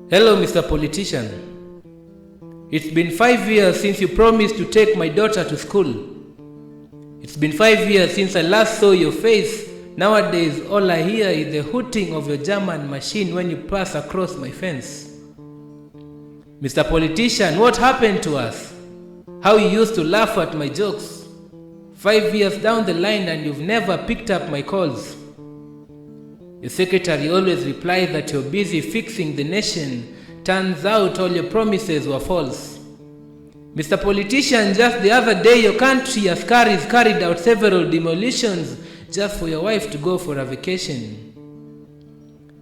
Hello, Mr. Politician. It's been 5 years since you promised to take my daughter to school. It's been 5 years since I last saw your face. Nowadays, all I hear is the hooting of your German machine when you pass across my fence. Mr. Politician, what happened to us? How you used to laugh at my jokes. 5 years down the line and you've never picked up my calls. Your secretary always replies that you're busy fixing the nation. Turns out all your promises were false. Mr. Politician, just the other day your country askaris carried out several demolitions just for your wife to go for a vacation.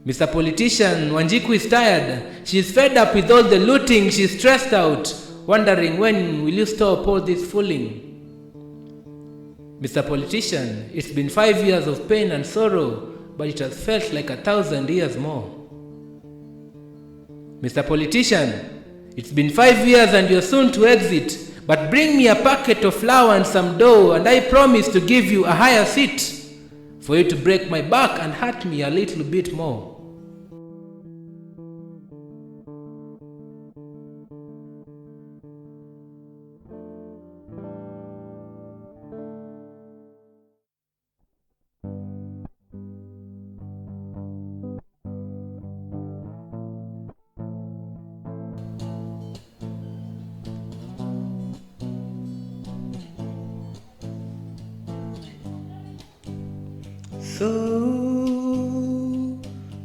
Mr. Politician, Wanjiku is tired. She's fed up with all the looting. She's stressed out, wondering when will you stop all this fooling. Mr. Politician, it's been 5 years of pain and sorrow, but it has felt like 1,000 years more. Mr. Politician, it's been 5 years and you're soon to exit, but bring me a packet of flour and some dough and I promise to give you a higher seat for you to break my back and hurt me a little bit more. So,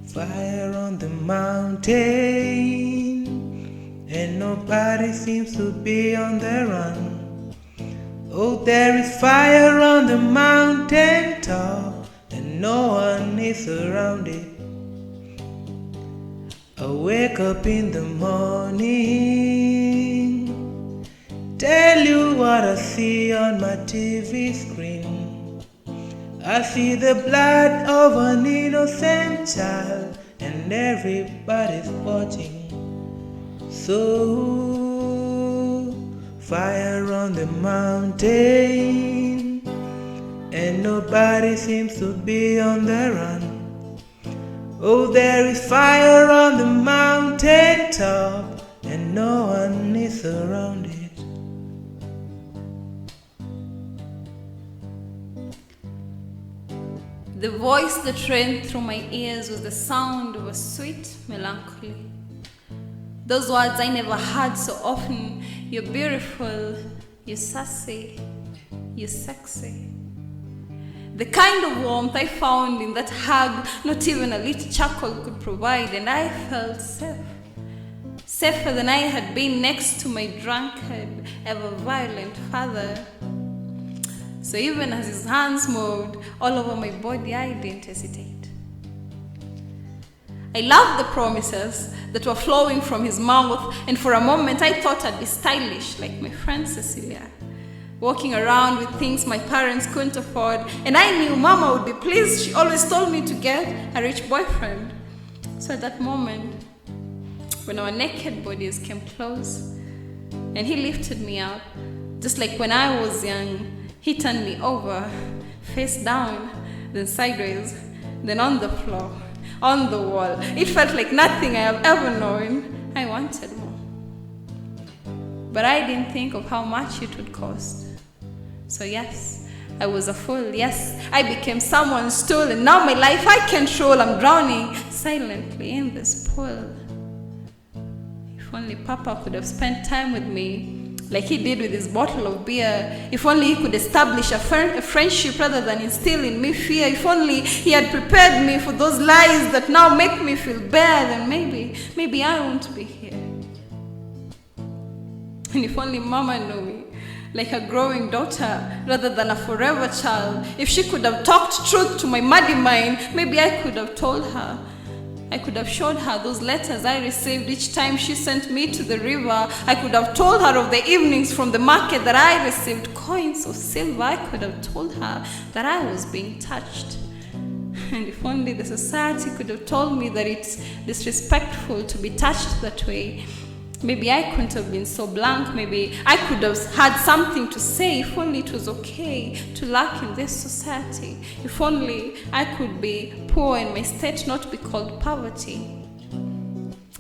fire on the mountain, and nobody seems to be on the run. Oh, there is fire on the mountain top, and no one is around it. I wake up in the morning, tell you what I see on my TV screen. I see the blood of an innocent child and everybody's watching. So, fire on the mountain and nobody seems to be on the run. Oh, there is fire on the mountain top and no one is around it. The voice that ran through my ears was the sound of a sweet melancholy. Those words I never heard so often. You're beautiful, you're sassy, you're sexy. The kind of warmth I found in that hug, not even a little chuckle could provide, and I felt safe. Safer than I had been next to my drunkard, ever violent father. So even as his hands moved all over my body, I didn't hesitate. I loved the promises that were flowing from his mouth, and for a moment I thought I'd be stylish like my friend Cecilia, walking around with things my parents couldn't afford, and I knew Mama would be pleased. She always told me to get a rich boyfriend. So at that moment, when our naked bodies came close, and he lifted me up, just like when I was young, he turned me over, face down, then sideways, then on the floor, on the wall. It felt like nothing I have ever known. I wanted more. But I didn't think of how much it would cost. So yes, I was a fool. Yes, I became someone's stool, and now my life I control. I'm drowning silently in this pool. If only Papa could have spent time with me like he did with his bottle of beer. If only he could establish a friendship rather than instill in me fear. If only he had prepared me for those lies that now make me feel bad, then maybe I won't be here. And if only Mama knew me like a growing daughter rather than a forever child. If she could have talked truth to my muddy mind, maybe I could have told her. I could have showed her those letters I received each time she sent me to the river. I could have told her of the evenings from the market that I received coins of silver. I could have told her that I was being touched. And if only the society could have told me that it's disrespectful to be touched that way. Maybe I couldn't have been so blank. Maybe I could have had something to say if only it was okay to lack in this society. If only I could be poor and my state not be called poverty.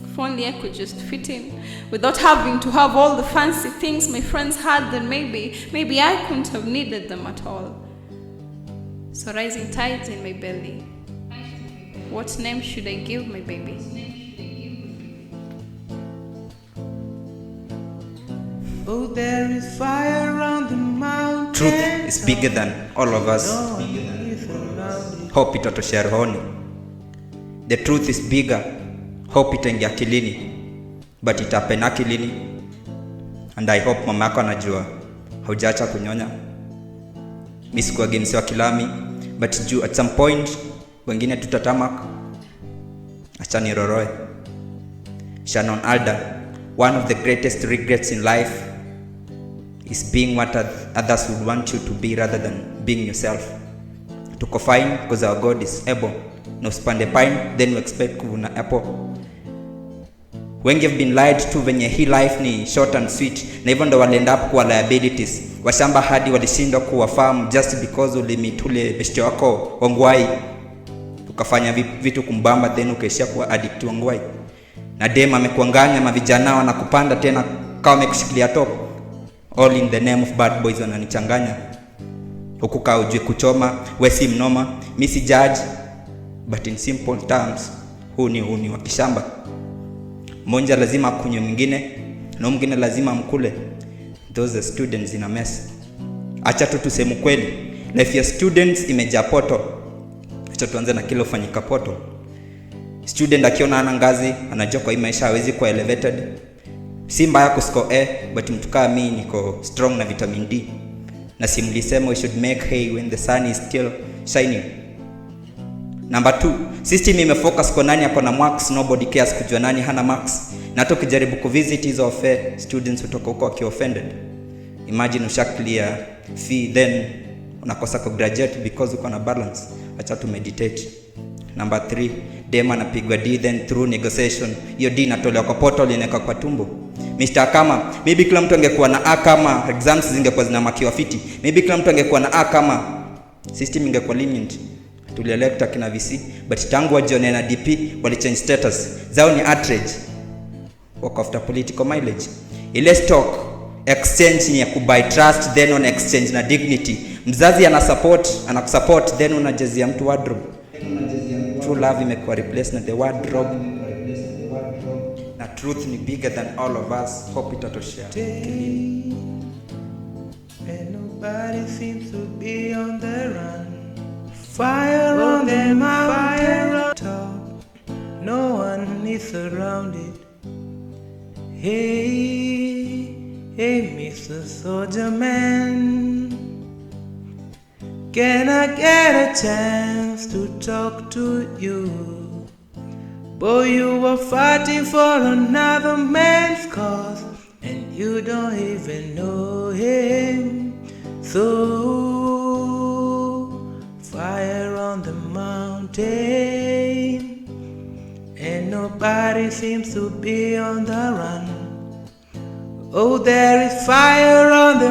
If only I could just fit in without having to have all the fancy things my friends had, then maybe I couldn't have needed them at all. So rising tides in my belly. What name should I give my baby? Oh, there is fire on the mountain. Truth is bigger than all of us. Hope itatoshea rohoni. The truth is bigger. Hope itaingia akilini. But itapena akilini. And I hope mama yako anajua haujaacha kunyonya. Mimi sikuwa against wa kilami, but juu at some point wengine tutatamak. Acha niroroe. Shannon Alda, one of the greatest regrets in life is being what others would want you to be rather than being yourself. Tuko fine because our God is able. No spande pine, then we expect kuvuna apple. Wengi have been lied to venye hii life ni short and sweet, na hivyo ndo walienda up kwa liabilities. Washamba hadi walishindwa kuwafahamu just because ulimitule beshte wako wangwai. Ukafanya vitu kumbamba then ukaishia kuwa addict wangwai. Na dem amekuanganya mavijana wanakupanda tena kama amekushikilia top. All in the name of bad boys wananichanganya. Huku kaa ujue kuchoma, we si mnoma, mi si judge, but in simple terms, huni wa kishamba. Mmoja lazima akunywe mwingine, na mwingine lazima mkule. Those are students in a mess. Acha tu tuseme kweli, life ya students imejaa poto. Acha tuanze na kile ufanyika poto. Student akiona ana ngazi, anajua kwa hii maisha hawezi kuwa elevated. Si mbaya kuscore A, but mtu kama mimi niko strong na vitamin D. Na si mlisema we should make hay when the sun is still shining. Number 2, system imefocus kwa nani ako na marks, nobody cares kujua nani hana marks. Na hata ukijaribu kuvisit hizo affair, students kutoka huko wakiofended. Imagine usha clear fee then unakosa ku graduate because uko na balance. Acha tu meditate. Number 3, dem anapigwa D then through negotiation. Hiyo D inatolewa kwa portal inaweka kwa tumbo. Mr. Kama, maybe kila mtu angekuwa na A kama exams zingekuwa zinamakiwa fiti. Maybe kila mtu angekuwa na A kama system ingekuwa lenient. Tulielekta kina VC, but tangu wajione na DP wali change status. Zao ni outrage. Walk after political mileage. Ile stock exchange ni ya kubuy trust then on exchange na dignity. Mzazi anakusupport then unajezia mtu wardrobe. True love imekuwa replaced na the wardrobe. Na truth ni bigger than all of us. Hope itatoshea. And nobody seems to be on the run. Fire on the mountain top. No one is surrounded. Hey, Mr. Soldier Man, can I get a chance to talk to you? Boy, you were fighting for another man's cause, and you don't even know him. So, fire on the mountain, and nobody seems to be on the run. Oh, there is fire on the